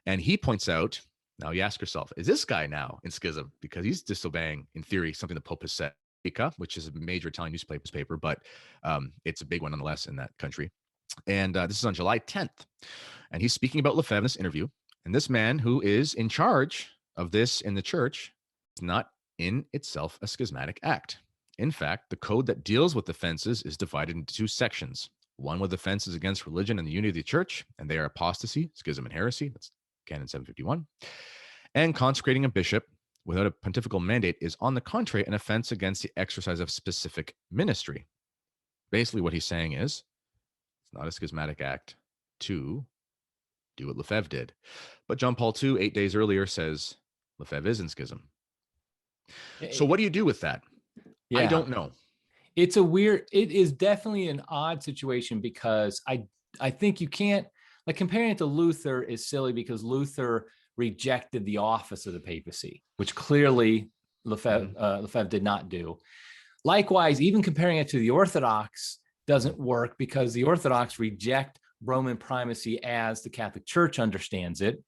And he points out, now you ask yourself, is this guy now in schism? Because he's disobeying, in theory, something the Pope has said, which is a major Italian newspaper, but it's a big one nonetheless in that country. And this is on July 10th. And he's speaking about Lefebvre in this interview. And this man who is in charge of this in the church is not in itself a schismatic act. In fact, the code that deals with offenses is divided into two sections. One with offenses against religion and the unity of the church, and they are apostasy, schism, and heresy. That's Canon 751. And consecrating a bishop without a pontifical mandate is, on the contrary, an offense against the exercise of specific ministry. Basically, what he's saying is, it's not a schismatic act to do what Lefebvre did. But John Paul II, 8 days earlier, says Lefebvre is in schism. So what do you do with that? Yeah. I don't know. It is definitely an odd situation, because I think you can't, like, comparing it to Luther is silly, because Luther rejected the office of the papacy, which clearly Lefebvre did not do. Likewise, even comparing it to the Orthodox doesn't work, because the Orthodox reject Roman primacy as the Catholic Church understands it.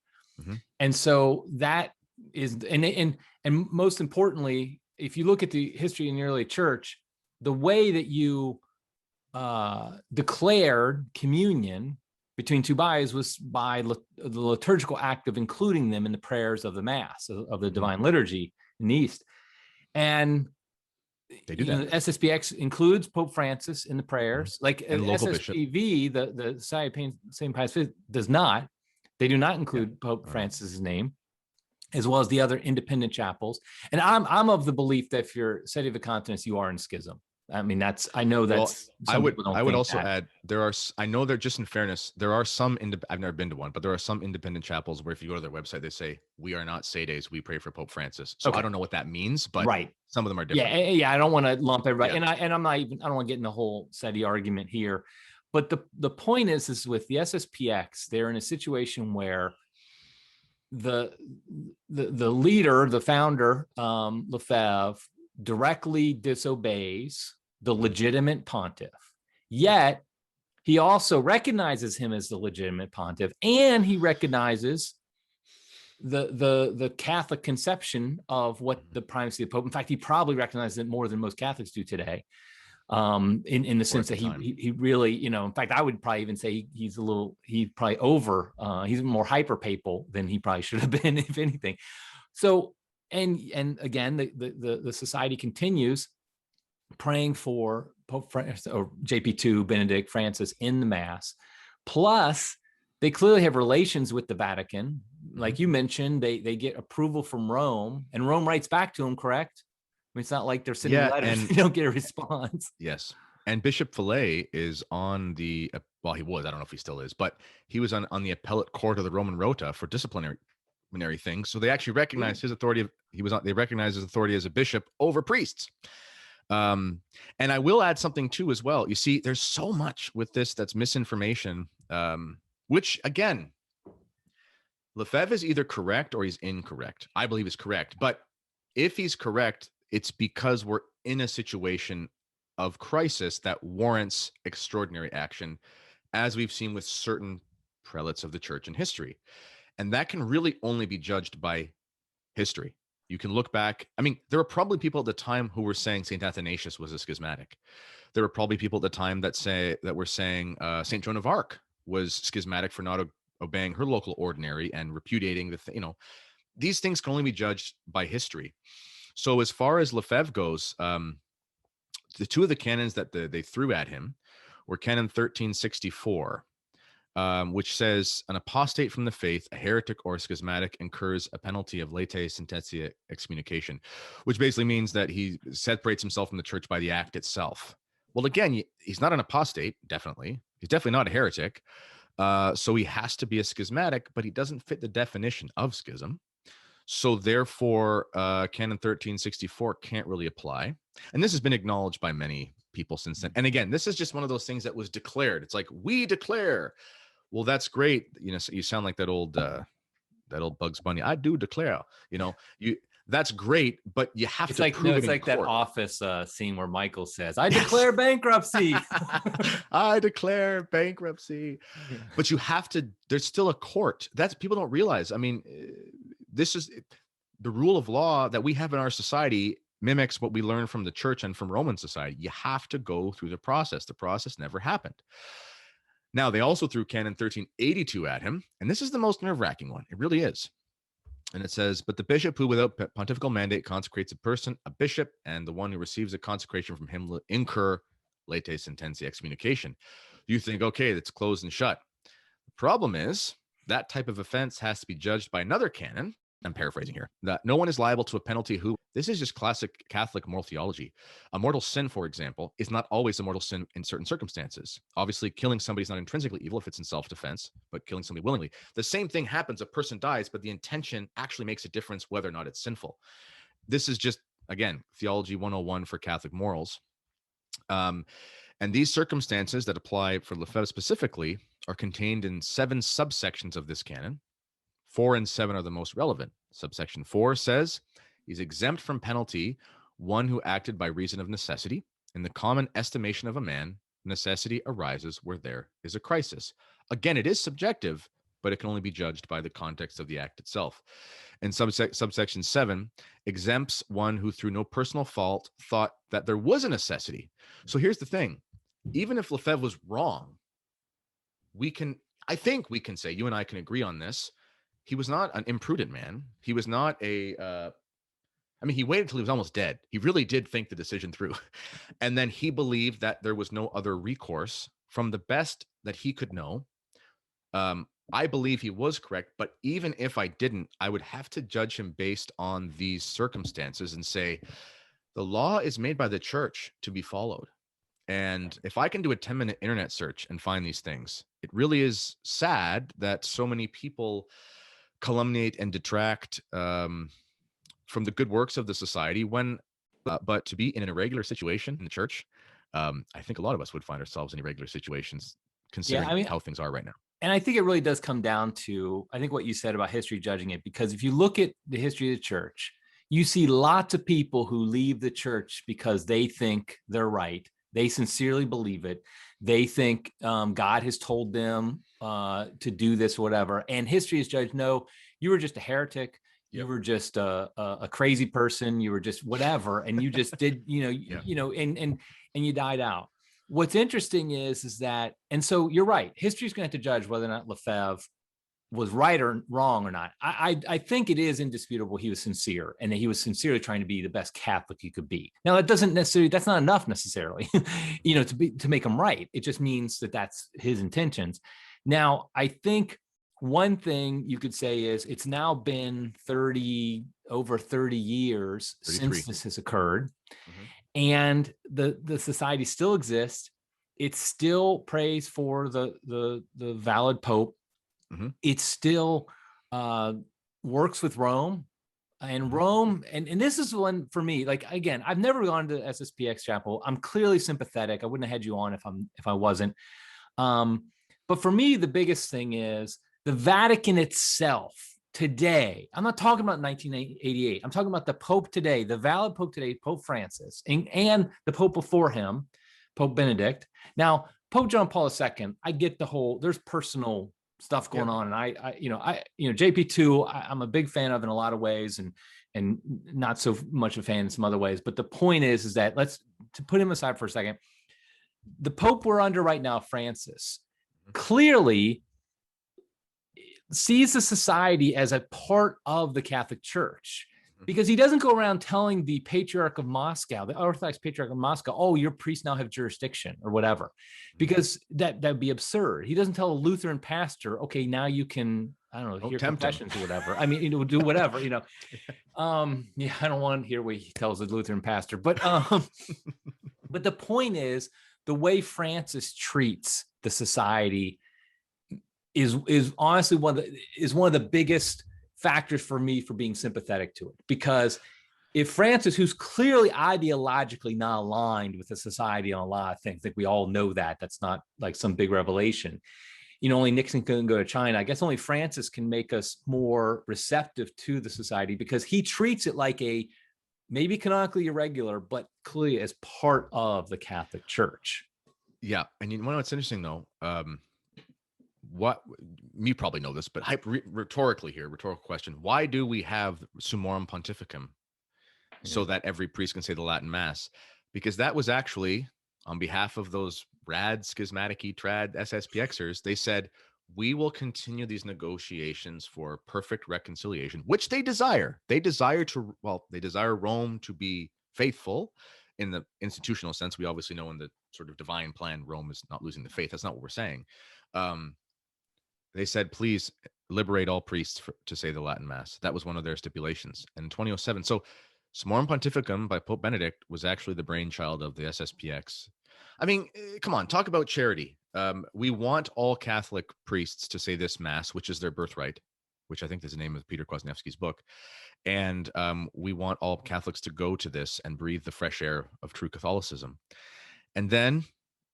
And so that is, and most importantly, if you look at the history in the early church, the way that you declared communion between two bodies was by the liturgical act of including them in the prayers of the Mass, of the Divine Liturgy in the East. And they do that. SSPX includes Pope Francis in the prayers, like SSPV, the Society of St. Pius V, does not. They do not include Pope Francis's name, as well as the other independent chapels. And I'm of the belief that if you're Sede Vacantis, you are in schism. I mean, I know that's, I would also add, I know they're, just in fairness, there are some, I've never been to one, but there are some independent chapels where if you go to their website, they say, we are not Sedes, we pray for Pope Francis. So I don't know what that means, but some of them are different. Yeah, I don't want to lump everybody. And I don't want to get in the whole Sede argument here. But the point is with the SSPX, they're in a situation where the leader, the founder, Lefebvre, directly disobeys the legitimate pontiff. Yet he also recognizes him as the legitimate pontiff, and he recognizes the Catholic conception of what the primacy of the Pope. In fact, he probably recognizes it more than most Catholics do today. In the sense that he really, in fact, I would probably even say he's probably more hyper papal than he probably should have been, if anything. So, and again, the society continues praying for Pope Francis, or JP2, Benedict, Francis in the Mass. Plus, they clearly have relations with the Vatican. Like you mentioned, they get approval from Rome, and Rome writes back to them, correct? I mean, it's not like they're sending letters and they don't get a response. Yes. And Bishop Lefebvre is on the, well, he was, I don't know if he still is, but he was on the appellate court of the Roman Rota for disciplinary things. So they actually recognize his authority. They recognize his authority as a bishop over priests. And I will add something too, as well. You see, there's so much with this that's misinformation, which again, Lefebvre is either correct or he's incorrect. I believe he's correct, but if he's correct, it's because we're in a situation of crisis that warrants extraordinary action, as we've seen with certain prelates of the church in history. And that can really only be judged by history. You can look back. I mean, there were probably people at the time who were saying St. Athanasius was a schismatic. There were probably people at the time that were saying St. Joan of Arc was schismatic for not obeying her local ordinary and repudiating these things can only be judged by history. So as far as Lefebvre goes, the two of the canons that they threw at him were Canon 1364, which says an apostate from the faith, a heretic or a schismatic, incurs a penalty of latae sententia excommunication, which basically means that he separates himself from the church by the act itself. Well, again, he's not an apostate, definitely. He's definitely not a heretic. So he has to be a schismatic, but he doesn't fit the definition of schism. So therefore, Canon 1364 can't really apply. And this has been acknowledged by many people since then. And again, this is just one of those things that was declared. It's like, we declare. Well, that's great. You sound like that old Bugs Bunny. I do declare. that's great, but you have to prove it in like that court. Office scene where Michael says, I Yes. declare bankruptcy. I declare bankruptcy. Yeah. But you have to, there's still a court. That's, people don't realize. I mean, this is the rule of law that we have in our society mimics what we learn from the church and from Roman society. You have to go through the process. The process never happened. Now, they also threw Canon 1382 at him, and this is the most nerve-wracking one. It really is. And it says, but the bishop who without pontifical mandate consecrates a person, a bishop, and the one who receives a consecration from him will incur late sententia excommunication. You think, okay, that's closed and shut. The problem is that type of offense has to be judged by another canon. I'm paraphrasing here, that no one is liable to a penalty who, this is just classic Catholic moral theology. A mortal sin, for example, is not always a mortal sin in certain circumstances. Obviously, killing somebody is not intrinsically evil if it's in self-defense, but killing somebody willingly. The same thing happens, a person dies, but the intention actually makes a difference whether or not it's sinful. This is just, again, theology 101 for Catholic morals. And these circumstances that apply for Lefebvre specifically are contained in 7 subsections of this canon. 4 and 7 are the most relevant. Subsection 4 says, he's exempt from penalty one who acted by reason of necessity. In the common estimation of a man, necessity arises where there is a crisis. Again, it is subjective, but it can only be judged by the context of the act itself. And subsection 7 exempts one who through no personal fault thought that there was a necessity. So here's the thing. Even if Lefebvre was wrong, I think we can say, you and I can agree on this, he was not an imprudent man. He was not he waited till he was almost dead. He really did think the decision through. And then he believed that there was no other recourse from the best that he could know. I believe he was correct, but even if I didn't, I would have to judge him based on these circumstances and say, the law is made by the church to be followed. And if I can do a 10-minute internet search and find these things, it really is sad that so many people calumniate and detract from the good works of the society but to be in an irregular situation in the church, I think a lot of us would find ourselves in irregular situations considering how things are right now. And I think it really does come down to, I think what you said about history judging it, because if you look at the history of the church, you see lots of people who leave the church because they think they're right. They sincerely believe it. They think God has told them to do this, or whatever. And history is judged, no, you were just a heretic. You were just a crazy person. You were just whatever. And you just did, and you died out. What's interesting is that, and so you're right, history is going to have to judge whether or not Lefebvre was right or wrong or not. I think it is indisputable he was sincere, and that he was sincerely trying to be the best Catholic he could be. Now, that doesn't necessarily, that's not enough necessarily, to make him right. It just means that that's his intentions. Now, I think one thing you could say is it's now been over 30 years 33 since this has occurred. Mm-hmm. And the society still exists. It still prays for the valid Pope. Mm-hmm. It still works with Rome, and Rome, and this is one for me, like, again, I've never gone to SSPX chapel. I'm clearly sympathetic. I wouldn't have had you on if I wasn't. But for me, the biggest thing is the Vatican itself today. I'm not talking about 1988. I'm talking about the Pope today, the valid Pope today, Pope Francis, and the Pope before him, Pope Benedict. Now, Pope John Paul II, I get the whole, there's personal stuff going on. And I JP2, I'm a big fan of in a lot of ways, and not so much a fan in some other ways. But the point is that to put him aside for a second, the Pope we're under right now, Francis, clearly sees the society as a part of the Catholic Church, because he doesn't go around telling the Patriarch of Moscow, the Orthodox Patriarch of Moscow, oh, your priests now have jurisdiction or whatever, because that'd be absurd. He doesn't tell a Lutheran pastor, okay, now you can, I don't know, hear confessions or whatever. I mean, do whatever, I don't want to hear what he tells the Lutheran pastor, but the point is the way Francis treats the society is honestly one of the biggest factors for me for being sympathetic to it. Because if Francis, who's clearly ideologically not aligned with the society on a lot of things, I think we all know that, that's not like some big revelation. only Nixon couldn't go to China. I guess only Francis can make us more receptive to the society, because he treats it like a maybe canonically irregular, but clearly as part of the Catholic Church. Yeah. And you know what's interesting though? You probably know this, but rhetorical question. Why do we have Sumorum Pontificum? So that every priest can say the Latin Mass? Because that was actually on behalf of those rad schismatic trad SSPXers. They said, we will continue these negotiations for perfect reconciliation, which they desire. They desire Rome to be faithful in the institutional sense. We obviously know in the sort of divine plan, Rome is not losing the faith. That's not what we're saying. They said, please liberate all priests to say the Latin Mass. That was one of their stipulations. And in 2007, so Sumorum Pontificum by Pope Benedict was actually the brainchild of the SSPX. I mean, come on, talk about charity. We want all Catholic priests to say this Mass, which is their birthright, which I think is the name of Peter Kwasniewski's book. And we want all Catholics to go to this and breathe the fresh air of true Catholicism. And then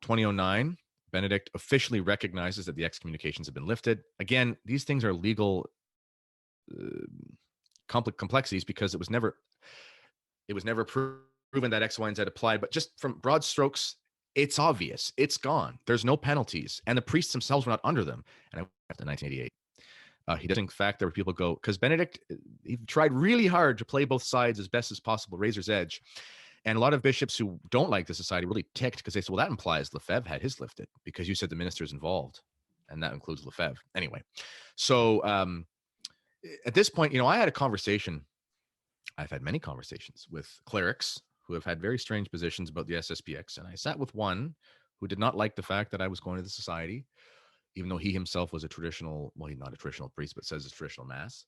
2009, Benedict officially recognizes that the excommunications have been lifted. Again, these things are legal complexities, because it was never proven that X, Y, and Z applied. But just from broad strokes, it's obvious. It's gone. There's no penalties. And the priests themselves were not under them. And after 1988. He doesn't, in fact, there were people go, because Benedict, he tried really hard to play both sides as best as possible, razor's edge. And a lot of bishops who don't like the society really ticked, because they said, well, that implies Lefebvre had his lifted, because you said the minister's involved. And that includes Lefebvre. Anyway, so at this point, I had a conversation. I've had many conversations with clerics who have had very strange positions about the SSPX. And I sat with one who did not like the fact that I was going to the society, even though he himself was a traditional, well, he's not a traditional priest, but says it's traditional Mass.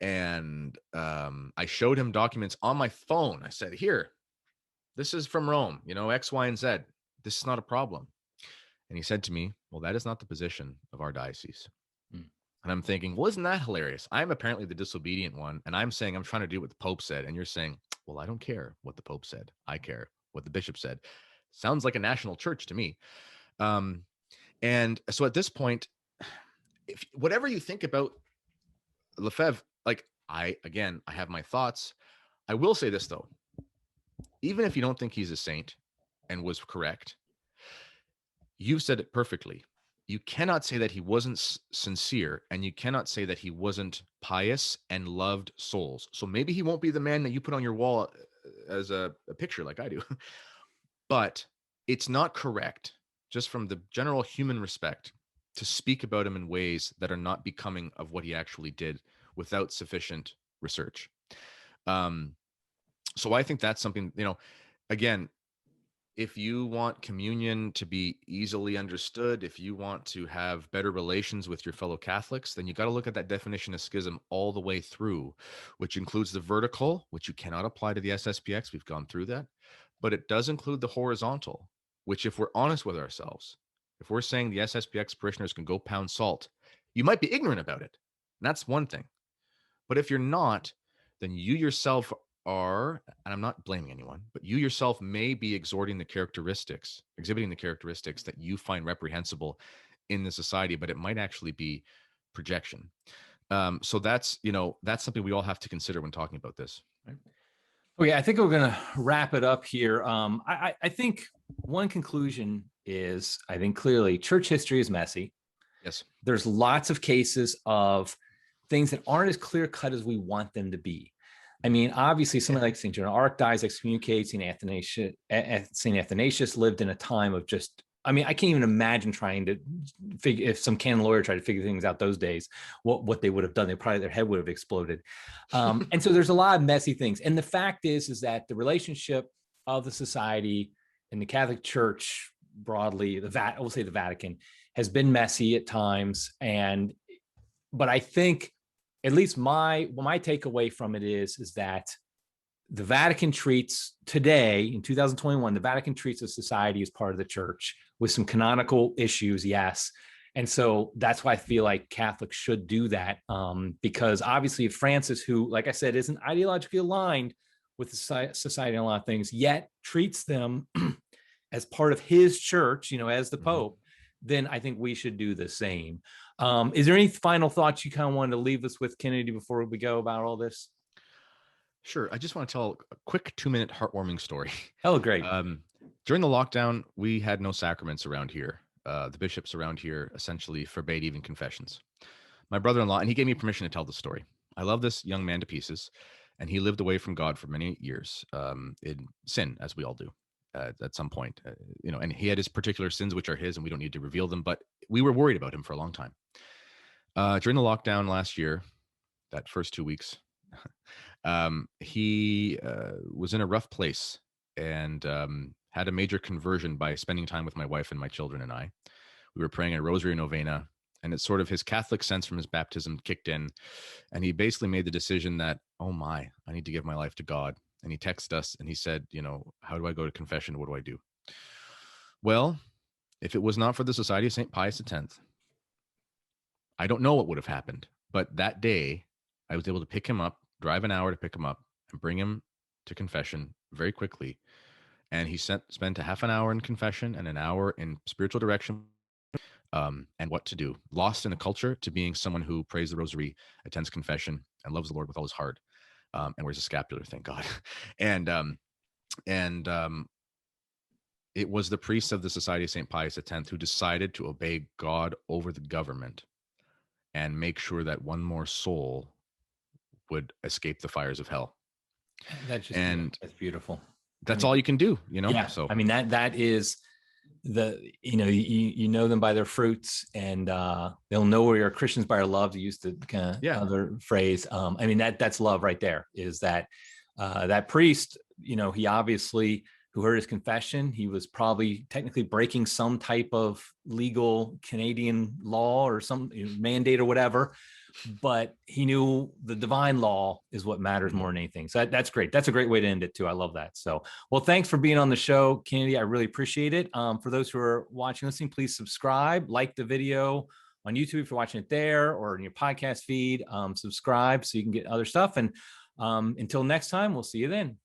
And I showed him documents on my phone. I said, here, this is from Rome, X, Y, and Z. This is not a problem. And he said to me, well, that is not the position of our diocese. And I'm thinking, well, isn't that hilarious? I'm apparently the disobedient one. And I'm saying, I'm trying to do what the Pope said. And you're saying, well, I don't care what the Pope said. I care what the bishop said. Sounds like a national church to me. And so at this point, if whatever you think about Lefebvre, I have my thoughts. I will say this though, even if you don't think he's a saint and was correct, you've said it perfectly. You cannot say that he wasn't sincere, and you cannot say that he wasn't pious and loved souls. So maybe he won't be the man that you put on your wall as a picture like I do, but it's not correct, just from the general human respect, to speak about him in ways that are not becoming of what he actually did without sufficient research. So I think that's something, again, if you want communion to be easily understood, if you want to have better relations with your fellow Catholics, then you got to look at that definition of schism all the way through, which includes the vertical, which you cannot apply to the SSPX. We've gone through that, but it does include the horizontal, which, if we're honest with ourselves, if we're saying the SSPX parishioners can go pound salt, you might be ignorant about it. And that's one thing. But if you're not, then you yourself are, and I'm not blaming anyone, but you yourself may be exhibiting the characteristics that you find reprehensible in the society, but it might actually be projection. So that's something we all have to consider when talking about this. Right? Okay, I think we're going to wrap it up here. I think one conclusion is, I think clearly church history is messy. Yes. There's lots of cases of things that aren't as clear cut as we want them to be. I mean, obviously, something like St. Joan of Arc dies, excommunicates. St. Athanasius lived in a time of just, I mean, I can't even imagine trying to figure, if some canon lawyer tried to figure things out those days, what they would have done. Their head would have exploded. And so there's a lot of messy things. And the fact is that the relationship of the society and the Catholic Church broadly, we'll say the Vatican, has been messy at times. But I think, at least my takeaway from it is that the Vatican treats today, in 2021, the Vatican treats the society as part of the church with some canonical issues, yes. And so that's why I feel like Catholics should do that, because obviously Francis, who, like I said, isn't ideologically aligned with the society and a lot of things, yet treats them as part of his church, as the Pope, then I think we should do the same. Is there any final thoughts you kind of wanted to leave us with, Kennedy, before we go about all this? Sure. I just want to tell a quick 2-minute heartwarming story. Oh, great. During the lockdown, we had no sacraments around here. The bishops around here essentially forbade even confessions. My brother-in-law, and he gave me permission to tell the story. I love this young man to pieces, and he lived away from God for many years in sin, as we all do at some point. And he had his particular sins, which are his, and we don't need to reveal them, but we were worried about him for a long time. During the lockdown last year, that first 2 weeks, he was in a rough place and had a major conversion by spending time with my wife and my children and I. We were praying a rosary novena, and it's sort of his Catholic sense from his baptism kicked in. And he basically made the decision that, oh my, I need to give my life to God. And he texted us and he said, how do I go to confession? What do I do? Well, if it was not for the Society of St. Pius X, I don't know what would have happened. But that day, I was able to pick him up, drive an hour to pick him up, and bring him to confession very quickly. And he spent a half an hour in confession and an hour in spiritual direction and what to do. Lost in a culture to being someone who prays the rosary, attends confession, and loves the Lord with all his heart, and wears a scapular, thank God. And it was the priests of the Society of St. Pius X who decided to obey God over the government and make sure that one more soul would escape the fires of hell. That's beautiful. That's all you can do, Yeah. So I mean, that is you know them by their fruits, and they'll know we are Christians by our love, to use the kind of other phrase. I mean, that's love right there, is that that priest, he obviously, who heard his confession, he was probably technically breaking some type of legal Canadian law or some mandate or whatever, but he knew the divine law is what matters more than anything. So that's great. That's a great way to end it too. I love that. So, well, thanks for being on the show, Kennedy. I really appreciate it. For those who are watching, listening, please subscribe, like the video on YouTube if you're watching it there, or in your podcast feed. Subscribe so you can get other stuff. And until next time, we'll see you then.